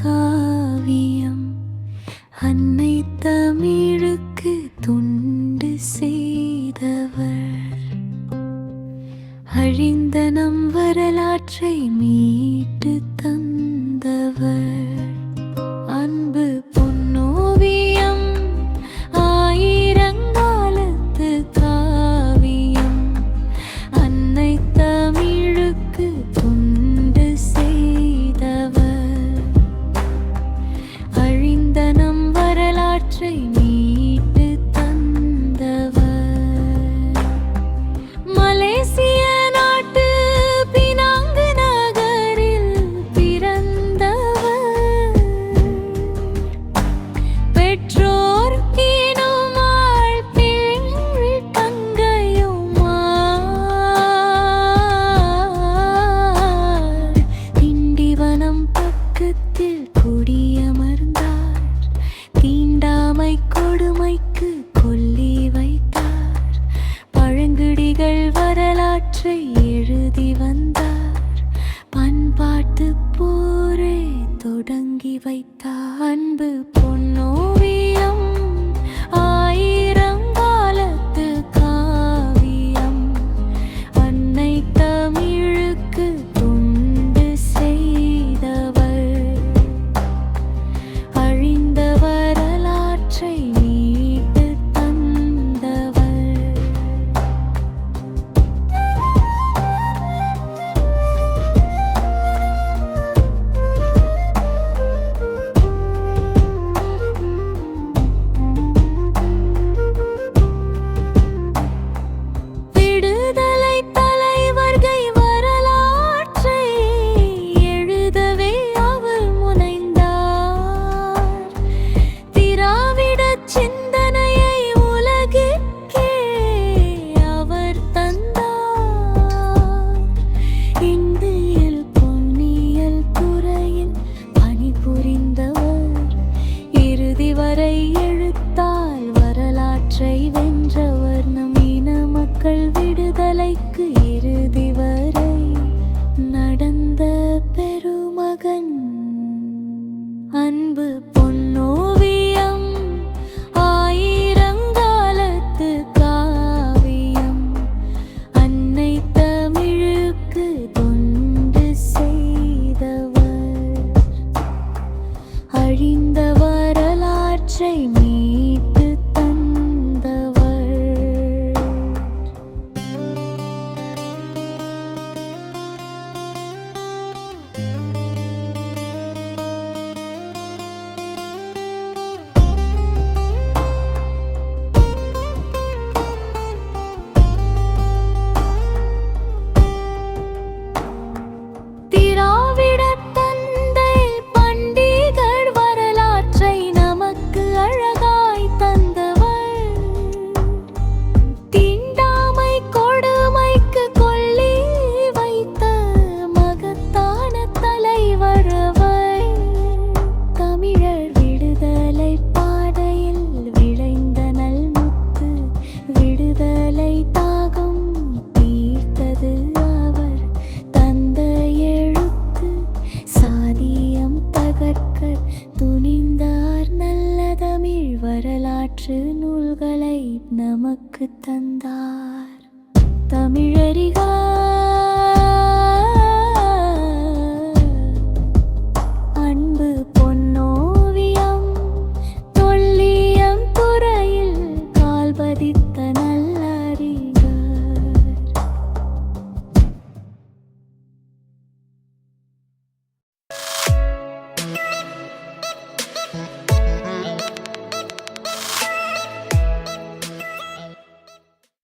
காவியம் அன்னை தமிழுக்கு தொண்டு செய்தவர். அழிந்த நம் வரலாற்றை மீட்டு தந்தவர். அன்பு பொன்னோவியம் ஆயிரங்காலத்து காவியம் அன்னை தமிழுக்கு தொண்டு செய்தவர். அழிந்த நம் வரலாற்றை மீட்டு தந்தவர். மலேசிய நாட்டு பினாங்கு நகரில் பிறந்தவர். பெற்றோர் கீனுமாள் பெண் தங்கையுமாள். திண்டிவனம் பக்கத்தில் குடியமர்ந்தார். தீண்டாமை கொடுமைக்கு கொல்லி வைத்தார். பழங்குடிகள் வரலாற்றை எழுதி வந்தார். பண்பாட்டு போரே தொடங்கி வைத்தார். அன்பு பொன்னோவியம் ஆயிரங்காலத்து காவியம் அன்னை தமிழுக்கு தொண்டு செய்தவர். அழிந்த வரலாற்றை மீட்டு தந்தவர். விடுதலை தலைவர்கள் வரலாற்றை எழுதவே அவர் முனைந்தார். திராவிட சிந்தனையை உலகிற்கே அவர் தந்தார். இந்தியில் பொன்னியல் துறையில் பணிபுரிந்தவர். இறுதி வரை எழுத்தால் வரலாற்றை வென்றவர். நம் இன மக்கள் விடுதலைக்கு இறுதி வரை நடந்த பெருமகன். அன்பு பொன்னோவியம் ஆயிரங்காலத்து காவியம் அன்னை தமிழுக்கு தொண்டு செய்தவர். அழிந்த வரலாற்றை மீட்டு தந்தவர். திராவிட தந்தை பண்டிகர் வரலாற்றை நமக்கு அழகாய் தந்தவர். தீண்டாமை கொடுமைக்கு கொல்லி வைத்த மகத்தான தலைவர் அவர். தமிழர் விடுதலை பாதையில் விளைந்த நல்முத்து. விடுதலை தாகம் தீர்த்தது அவர் தந்த எழுத்து. சாதியம் தகர்க்க துணிந்தார். நல்ல தமிழ் வரலாற்று நூல்களை நமக்கு தந்தார். தமிழ்